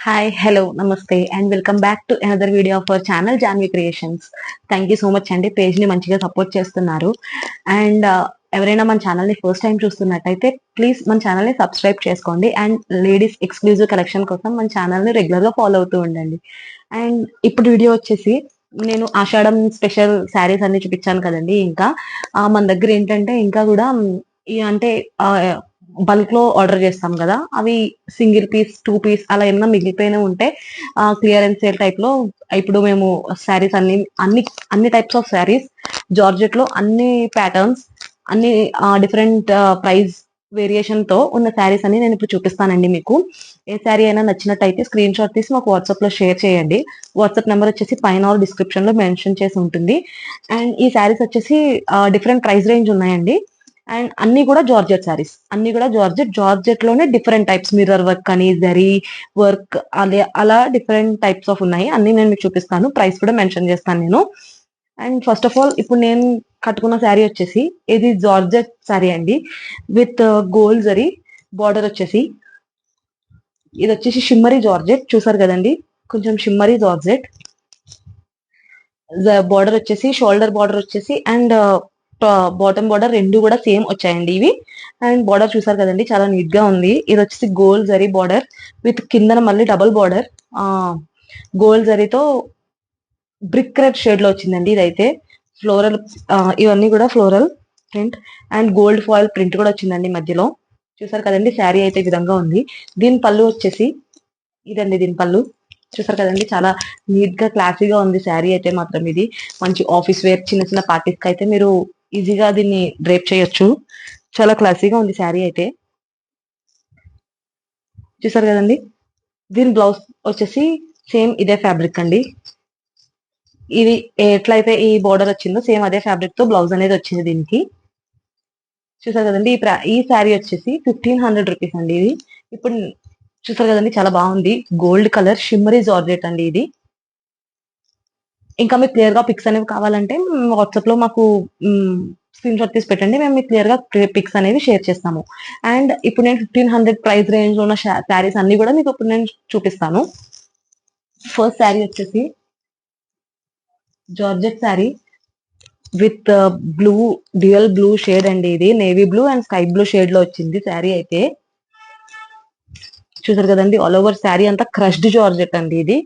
Hi, hello, నమస్తే and welcome back to another video of our channel Janvi creations. Thank you so much అండి. Page ని మంచిగా support చేస్తున్నారు. And ఎవరైనా మన ఛానల్ ని ఫస్ట్ టైం చూస్తున్నట్టయితే ప్లీజ్ మన ఛానల్ ని సబ్స్క్రైబ్ చేసుకోండి. అండ్ లేడీస్ ఎక్స్క్లూజివ్ కలెక్షన్ కోసం మన ఛానల్ ని రెగ్యులర్ గా ఫాలో అవుతూ ఉండండి. అండ్ ఇప్పుడు వీడియో వచ్చేసి నేను ఆషాఢం స్పెషల్ శారీస్ అన్ని చూపించాను కదండి. ఇంకా మన దగ్గర ఏంటంటే ఇంకా కూడా అంటే బల్క్ లో ఆర్డర్ చేస్తాం కదా, అవి సింగిల్ పీస్, టూ పీస్ అలా ఏమన్నా మిగిలిపోయినా ఉంటే క్లియరెన్స్ సేల్ టైప్ లో ఇప్పుడు మేము శారీస్ అన్ని అన్ని టైప్స్ ఆఫ్ శారీస్ జార్జెట్ లో అన్ని ప్యాటర్న్స్, అన్ని డిఫరెంట్ ప్రైస్ వేరియేషన్ తో ఉన్న శారీస్ అని నేను ఇప్పుడు చూపిస్తానండి. మీకు ఏ శారీ అయినా నచ్చినట్టయితే స్క్రీన్ షాట్ తీసి మాకు వాట్సాప్ లో షేర్ చేయండి. వాట్సాప్ నెంబర్ వచ్చేసి పైన డిస్క్రిప్షన్ లో మెన్షన్ చేసి ఉంటుంది. అండ్ ఈ శారీస్ వచ్చేసి డిఫరెంట్ ప్రైస్ రేంజ్ ఉన్నాయండి. అండ్ అన్ని కూడా జార్జెట్ శారీస్, అన్ని కూడా జార్జెట్ లోనే డిఫరెంట్ టైప్స్, మిర్రర్ వర్క్ అని, జరీ వర్క్, అదే అలా డిఫరెంట్ టైప్స్ ఆఫ్ ఉన్నాయి. అన్ని నేను మీకు చూపిస్తాను, ప్రైస్ కూడా మెన్షన్ చేస్తాను నేను. అండ్ ఫస్ట్ ఆఫ్ ఆల్ ఇప్పుడు నేను కట్టుకున్న శారీ వచ్చేసి ఇది జార్జెట్ శారీ అండి, విత్ గోల్డ్ జరీ బార్డర్ వచ్చేసి. ఇది వచ్చేసి షిమ్మరీ జార్జెట్, చూసారు కదండి, కొంచెం షిమ్మరీ జార్జెట్. బార్డర్ వచ్చేసి షోల్డర్ బార్డర్ వచ్చేసి అండ్ బాటమ్ బార్డర్ రెండు కూడా సేమ్ వచ్చాయండి ఇవి. అండ్ బార్డర్ చూసారు కదండి, చాలా నీట్ గా ఉంది. ఇది వచ్చేసి గోల్డ్ జరీ బార్డర్ విత్ కిందన మళ్ళీ డబుల్ బార్డర్, గోల్డ్ జరీతో బ్రిక్ రెడ్ షేడ్ లో వచ్చిందండి. ఇదైతే ఫ్లోరల్, ఇవన్నీ కూడా floral print and gold foil print కూడా వచ్చిందండి మధ్యలో. చూసారు కదండి, శారీ అయితే ఈ విధంగా ఉంది. దీని పళ్ళు వచ్చేసి ఇదండి, దీని పళ్ళు చూసారు కదండి, చాలా నీట్ గా క్లాసీగా ఉంది శారీ అయితే మాత్రం. ఇది మంచి ఆఫీస్ వేర్, చిన్న చిన్న పార్టీస్ కి అయితే మీరు ఈజీగా దీన్ని డ్రేప్ చేయొచ్చు. చాలా క్లాసీగా ఉంది శారీ అయితే. చూసారు కదండి, దీని బ్లౌజ్ వచ్చేసి సేమ్ ఇదే ఫ్యాబ్రిక్ అండి. ఇది ఎట్లయితే ఈ బోర్డర్ వచ్చిందో సేమ్ అదే ఫ్యాబ్రిక్ తో బ్లౌజ్ అనేది వచ్చింది దీనికి. చూసారు కదండి, ఈ శారీ వచ్చేసి 1500 రూపీస్ అండి ఇది. ఇప్పుడు చూసారు కదండి, చాలా బాగుంది. గోల్డ్ కలర్ షిమ్మరీ జార్జెట్ అండి ఇది. ఇంకా మీకు క్లియర్ గా పిక్స్ అనేవి కావాలంటే వాట్సాప్ లో మాకు స్క్రీన్ షాట్ తీసి పెట్టండి, మేము మీకు క్లియర్ గా పిక్స్ అనేవి షేర్ చేస్తాము. అండ్ ఇప్పుడు నేను 1500 ప్రైస్ రేంజ్ లో ఉన్న శారీస్ అన్ని కూడా మీకు ఇప్పుడు నేను చూపిస్తాను. ఫస్ట్ శారీ వచ్చేసి georgette sari with blue, dual blue shade అండి. ఇది navy blue and sky blue shade లో వచ్చింది శారీ అయితే. చూసారు కదండి, ఆల్ ఓవర్ శారీ అంతా క్రష్డ్ జార్జెట్ అండి ఇది.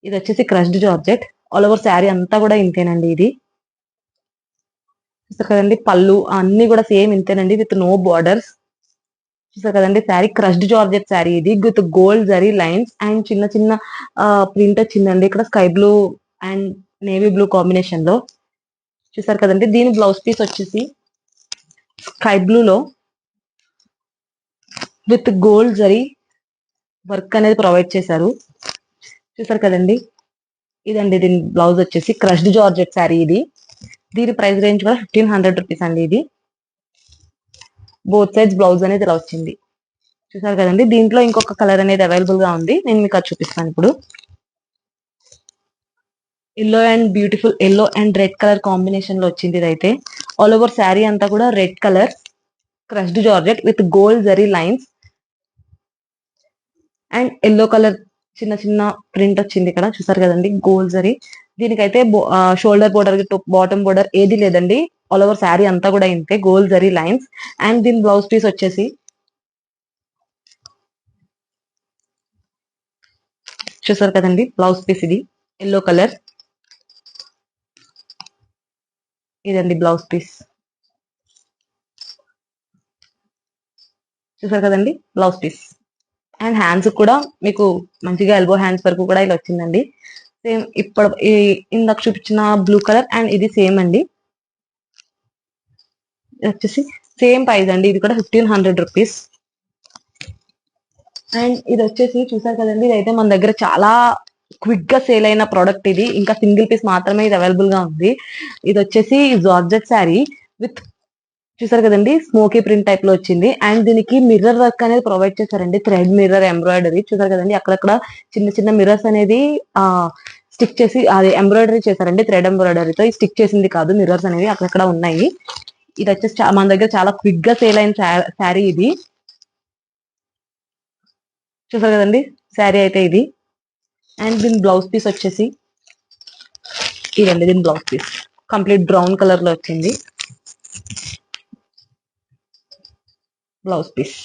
ఇది వచ్చేసి crushed georgette, all over sari అంతా కూడా ఇంతేనండి ఇది. చూసారు కదండి, పళ్ళు అన్ని కూడా సేమ్ ఇంతేనండి, విత్ నో బార్డర్స్. చూసారు కదండి, శారీ క్రష్డ్ జార్జెట్ శారీ ఇది, with gold zari lines and చిన్న చిన్న ప్రింట్ వచ్చిందండి ఇక్కడ sky blue and navy blue combination లో. చూసారు కదండి, దీని బ్లౌజ్ పీస్ వచ్చేసి స్కై బ్లూ లో విత్ గోల్డ్ జరీ వర్క్ అనేది ప్రొవైడ్ చేశారు. చూసారు కదండి, ఇదండి దీని బ్లౌజ్ వచ్చేసి క్రష్డ్ జార్జెట్ శారీ ఇది. దీని ప్రైస్ రేంజ్ కూడా 1500 రూపీస్ అండి ఇది. బోత్ సైడ్స్ బ్లౌజ్ అనేది ఇలా వచ్చింది. చూసారు కదండి, దీంట్లో ఇంకొక కలర్ అనేది అవైలబుల్ గా ఉంది, నేను మీకు అది చూపిస్తాను ఇప్పుడు. Yellow and beautiful yellow and red colour combination లో వచ్చింది ఇదైతే. ఆల్ ఓవర్ శారీ అంతా కూడా red colour crushed georgette with gold zari lines and yellow colour చిన్న చిన్న ప్రింట్ వచ్చింది ఇక్కడ. చూసారు కదండి, గోల్డ్ జరీ. దీనికైతే షోల్డర్ బోర్డర్, బాటమ్ బోర్డర్ ఏది లేదండి, ఆల్ ఓవర్ శారీ అంతా కూడా ఇంతే గోల్డ్ జరీ లైన్స్. అండ్ దీని బ్లౌజ్ పీస్ వచ్చేసి చూసారు కదండి, బ్లౌజ్ పీస్ ఇది ఎల్లో కలర్. ఇదండి బ్లౌజ్ పీస్, చూసారు కదండి బ్లౌజ్ పీస్. అండ్ హ్యాండ్స్ కూడా మీకు మంచిగా ఎల్బో హ్యాండ్స్ వరకు కూడా ఇలా వచ్చిందండి. సేమ్ ఇప్పుడు ఇందాక చూపించిన బ్లూ కలర్ అండ్ ఇది సేమ్ అండి. వచ్చేసి సేమ్ ప్రైస్ అండి, ఇది కూడా 1500 రూపీస్. అండ్ ఇది వచ్చేసి చూసారు కదండి, ఇది అయితే మన దగ్గర చాలా క్విక్ గా సేల్ అయిన ప్రోడక్ట్ ఇది. ఇంకా సింగిల్ పీస్ మాత్రమే ఇది అవైలబుల్ గా ఉంది. ఇది వచ్చేసి జార్జెట్ శారీ విత్ చూసారు కదండి, స్మోకీ ప్రింట్ టైప్ లో వచ్చింది. అండ్ దీనికి మిర్రర్ వర్క్ అనేది ప్రొవైడ్ చేశారండి, థ్రెడ్ మిర్రర్ ఎంబ్రాయిడరీ. చూసారు కదండి, అక్కడక్కడ చిన్న చిన్న మిర్రర్స్ అనేది స్టిక్ చేసి అది ఎంబ్రాయిడరీ చేశారండి, థ్రెడ్ ఎంబ్రాయిడరీతో. స్టిక్ చేసింది కాదు, మిర్రర్స్ అనేవి అక్కడక్కడ ఉన్నాయి. ఇది వచ్చేసి మన దగ్గర చాలా క్విక్ గా సేల్ అయిన శారీ ఇది. చూసారు కదండి, శారీ అయితే ఇది. అండ్ దీని బ్లౌజ్ పీస్ వచ్చేసి ఇదండి. దీని blouse piece complete brown colour లో వచ్చింది బ్లౌజ్ పీస్.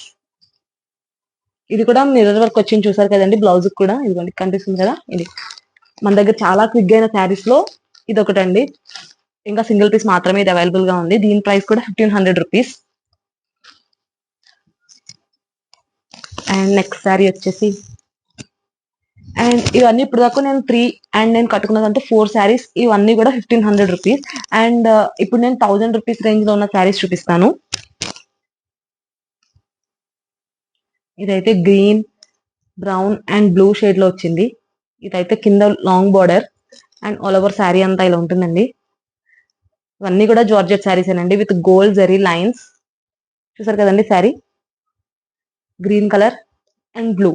ఇది కూడా మిర్రర్ వర్క్ వచ్చింది చూసారు కదండి. బ్లౌజ్ కూడా ఇదిగోండి కనిపిస్తుంది కదా. ఇది మన దగ్గర చాలా క్విక్ అయిన శారీస్ లో ఇది ఒకటండి. ఇంకా సింగిల్ పీస్ మాత్రమే ఇది అవైలబుల్ గా ఉంది. దీని ప్రైస్ కూడా 1500 రూపీస్. అండ్ నెక్స్ట్ శారీ వచ్చేసి, అండ్ ఇవన్నీ ఇప్పుడు దాకా నేను 3 అండ్ నేను కట్టుకున్నదంటే 4 శారీస్. ఇవన్నీ కూడా 1500 రూపీస్. అండ్ ఇప్పుడు నేను 1000 రూపీస్ రేంజ్ లో ఉన్న శారీస్ చూపిస్తాను. ఇదైతే green, brown and blue shade లో వచ్చింది. ఇదైతే కింద long border and all over sari అంతా ఇలా ఉంటుందండి. ఇవన్నీ కూడా జార్జెట్ శారీస్ ఏనండి విత్ గోల్డ్ జరీ లైన్స్. చూసారు కదండి sari green colour and blue.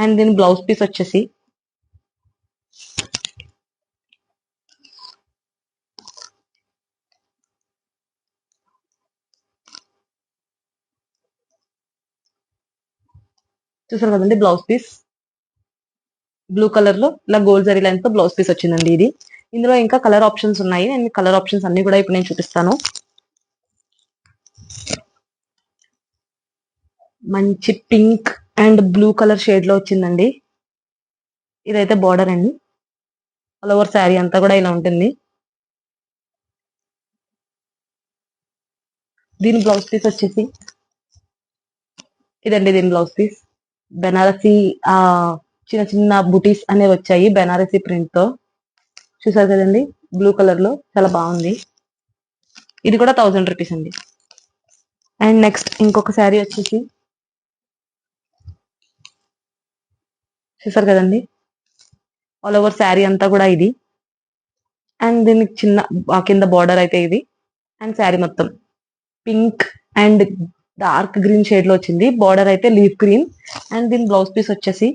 And దీని బ్లౌజ్ పీస్ వచ్చేసి చూసారు కదండి. బ్లౌజ్ పీస్ బ్లూ కలర్ లో ఇలా గోల్డ్ జరీ లైన్స్ తో బ్లౌజ్ పీస్ వచ్చిందండి ఇది. ఇందులో ఇంకా కలర్ ఆప్షన్స్ ఉన్నాయి. నేను కలర్ ఆప్షన్స్ అన్ని కూడా ఇప్పుడు నేను చూపిస్తాను. మంచి pink and blue colour shade లో వచ్చిందండి. ఇదైతే బార్డర్ అండి. ఆల్ ఓవర్ శారీ అంతా కూడా ఇలా ఉంటుంది. దీని బ్లౌజ్ పీస్ వచ్చేసి ఇదండి. దీని బ్లౌజ్ పీస్ బెనారసి ఆ చిన్న చిన్న బుటీస్ అనేవి వచ్చాయి బెనారసి ప్రింట్ తో. చూసారు కదండి బ్లూ కలర్ లో చాలా బాగుంది. ఇది కూడా 1000 రూపీస్ అండి. అండ్ నెక్స్ట్ ఇంకొక శారీ వచ్చేసి చూసారు కదండి. ఆల్ ఓవర్ శారీ అంతా కూడా ఇది. అండ్ దీనికి చిన్న కింద బార్డర్ అయితే ఇది. అండ్ శారీ మొత్తం pink and dark green shade లో వచ్చింది. బార్డర్ అయితే లీఫ్ గ్రీన్. అండ్ దీని బ్లౌజ్ పీస్ వచ్చేసి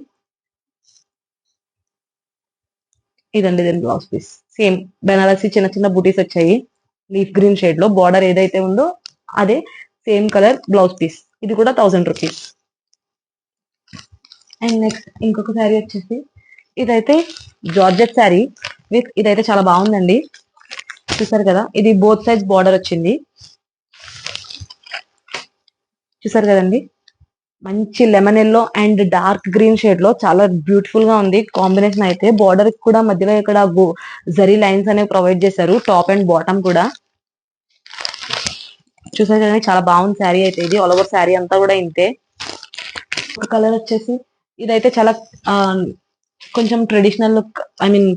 ఇదండి. దీని బ్లౌజ్ పీస్ సేమ్ బెనారసి చిన్న చిన్న బుటీస్ వచ్చాయి లీఫ్ గ్రీన్ షేడ్ లో. బార్డర్ ఏదైతే ఉందో అదే సేమ్ కలర్ బ్లౌజ్ పీస్. ఇది కూడా 1000 రూపీస్. అండ్ నెక్స్ట్ ఇంకొక శారీ వచ్చేసి ఇదైతే జార్జెట్ శారీ విత్ ఇదైతే చాలా బాగుందండి. చూసారు కదా ఇది బోత్ సైడ్స్ బార్డర్ వచ్చింది. చూసారు కదండి మంచి lemon yellow and dark green shade లో చాలా బ్యూటిఫుల్ గా ఉంది కాంబినేషన్. అయితే బార్డర్ కూడా మధ్యలో ఇక్కడ జరీ లైన్స్ అనేవి ప్రొవైడ్ చేశారు టాప్ అండ్ బాటమ్ కూడా. చూసారు కదండి చాలా బాగుంది శారీ అయితే ఇది. ఆల్ ఓవర్ శారీ అంతా కూడా ఇంతే. ఒక కలర్ వచ్చేసి ఇదైతే చాలా ఆ, కొంచెం ట్రెడిషనల్ లుక్ ఐ మీన్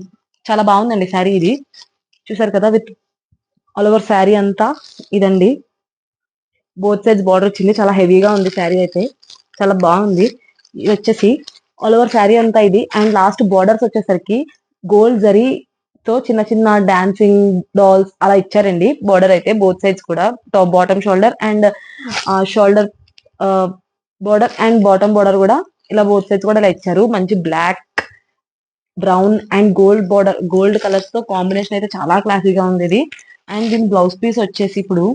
చాలా బాగుందండి శారీ ఇది. చూసారు కదా విత్ ఆల్ ఓవర్ శారీ అంతా ఇదండి. బోత్ సైడ్స్ బార్డర్ వచ్చింది. చాలా హెవీగా ఉంది శారీ అయితే చాలా బాగుంది. ఇది వచ్చేసి ఆల్ ఓవర్ శారీ అంతా ఇది. అండ్ లాస్ట్ బార్డర్స్ వచ్చేసరికి గోల్డ్ జరీ తో చిన్న చిన్న డాన్సింగ్ డాల్స్ అలా ఇచ్చారండి. బార్డర్ అయితే బోత్ సైడ్స్ కూడా top bottom shoulder and shoulder border and bottom border కూడా ఇలా బోత్ సైడ్స్ కూడా ఇలా ఇచ్చారు. మంచి black, brown and gold border gold colours తో కాంబినేషన్ అయితే చాలా క్లాసీగా ఉంది ఇది. అండ్ దీని బ్లౌజ్ పీస్ వచ్చేసి ఇప్పుడు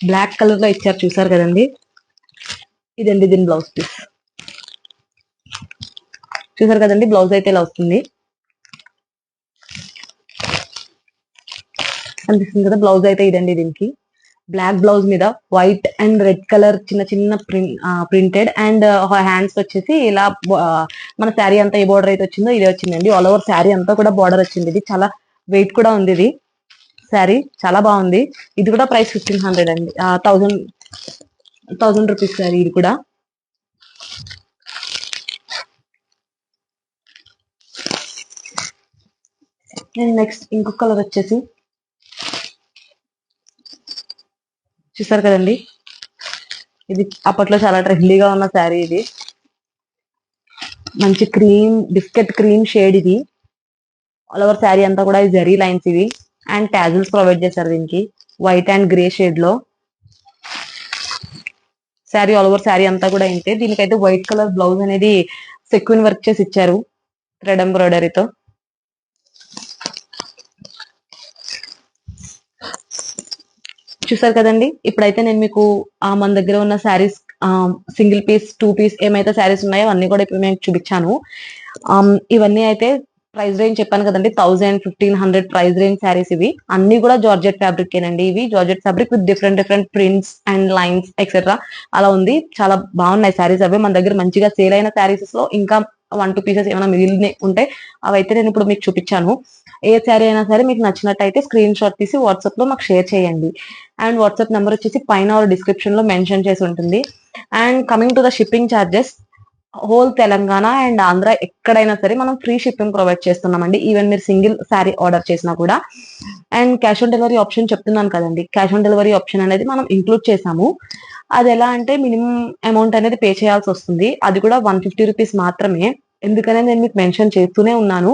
బ్లాక్ కలర్ లో ఇచ్చారు. చూసారు కదండి ఇదండి దీని బ్లౌజ్ పీస్. చూసారు కదండి బ్లౌజ్ అయితే ఇలా వస్తుంది. అనిపిస్తుంది కదా బ్లౌజ్ అయితే ఇదండి. దీనికి బ్లాక్ బ్లౌజ్ మీద వైట్ అండ్ రెడ్ కలర్ చిన్న చిన్న ప్రింటెడ్ అండ్ హ్యాండ్స్ వచ్చేసి ఇలా మన శారీ అంతా ఏ బార్డర్ అయితే వచ్చిందో ఇదే వచ్చిందండి. ఆల్ ఓవర్ శారీ అంతా కూడా బార్డర్ వచ్చింది. ఇది చాలా వెయిట్ కూడా ఉంది. ఇది శారీ చాలా బాగుంది. ఇది కూడా ప్రైస్ 1500 అండి. 1000 రూపీస్ శారీ ఇది కూడా. అండ్ నెక్స్ట్ ఇంకొక కలర్ వచ్చేసి చూసారు కదండి ఇది అప్పట్లో చాలా ట్రెండీగా ఉన్న శారీ ఇది. మంచి క్రీమ్ బిస్కెట్ క్రీమ్ షేడ్ ఇది. ఆల్ ఓవర్ శారీ అంతా కూడా జరీ లైన్స్ ఇవి. అండ్ టాజిల్స్ ప్రొవైడ్ చేశారు దీనికి వైట్ అండ్ గ్రే షేడ్ లో. శారీ ఆల్ ఓవర్ శారీ అంతా కూడా ఇంతే. దీనికైతే వైట్ కలర్ బ్లౌజ్ అనేది సెక్విన్ వర్క్ చేసి ఇచ్చారు థ్రెడ్ ఎంబ్రాయిడరీతో. చూసారు కదండి. ఇప్పుడైతే నేను మీకు మన దగ్గర ఉన్న శారీస్ సింగిల్ పీస్ 2 పీస్ ఏమైతే శారీస్ ఉన్నాయో అన్ని కూడా ఇప్పుడు నేను చూపించాను. ఇవన్నీ అయితే ప్రైస్ రేంజ్ చెప్పాను కదండి, 1000-1500 ప్రైస్ రేంజ్ శారీస్ ఇవి. అన్ని కూడా జార్జెట్ ఫ్యాబ్రిక్ ఏనండి. ఇవి georgette fabric with different prints and lines etcetera అలా ఉంది. చాలా బాగున్నాయి శారీస్. అవే మన దగ్గర మంచిగా సేల్ అయిన శారీస్ లో ఇంకా 1-2 పీసెస్ ఏమైనా మిగిలిన ఉంటే అవైతే నేను ఇప్పుడు మీకు చూపించాను. ఏ శారీ అయినా సరే మీకు నచ్చినట్టయితే స్క్రీన్ షాట్ తీసి వాట్సాప్ లో మాకు షేర్ చేయండి. అండ్ వాట్సాప్ నెంబర్ వచ్చేసి పైన డిస్క్రిప్షన్ లో మెన్షన్ చేసి ఉంటుంది. And coming to the shipping charges, whole Telangana and Andhra ఎక్కడైనా సరే మనం ఫ్రీ షిప్పింగ్ ప్రొవైడ్ చేస్తున్నామండి. ఈవెన్ మీరు సింగిల్ శారీ ఆర్డర్ చేసినా కూడా. And cash on delivery option చెప్తున్నాను కదండి, క్యాష్ ఆన్ డెలివరీ ఆప్షన్ అనేది మనం ఇంక్లూడ్ చేసాము. అది ఎలా అంటే మినిమం అమౌంట్ అనేది పే చేయాల్సి వస్తుంది. అది కూడా 150 రూపీస్ మాత్రమే. ఎందుకనే నేను మీకు మెన్షన్ చేస్తూనే ఉన్నాను.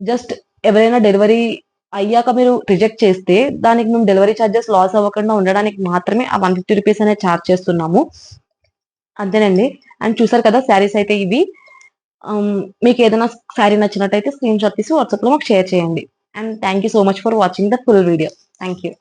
జస్ట్ ఎవరైనా డెలివరీ అయ్యాక మీరు రిజెక్ట్ చేస్తే దానికి మేము డెలివరీ ఛార్జెస్ లాస్ అవ్వకుండా ఉండడానికి మాత్రమే ఆ 150 రూపీస్ అనేది ఛార్జ్ చేస్తున్నాము. అంతేనండి. అండ్ చూసారు కదా శారీస్ అయితే ఇవి. మీకు ఏదైనా శారీ నచ్చినట్టయితే స్క్రీన్ షాట్ తీసి వాట్సాప్ లో మాకు షేర్ చేయండి. And thank you so much for watching the full video. Thank you.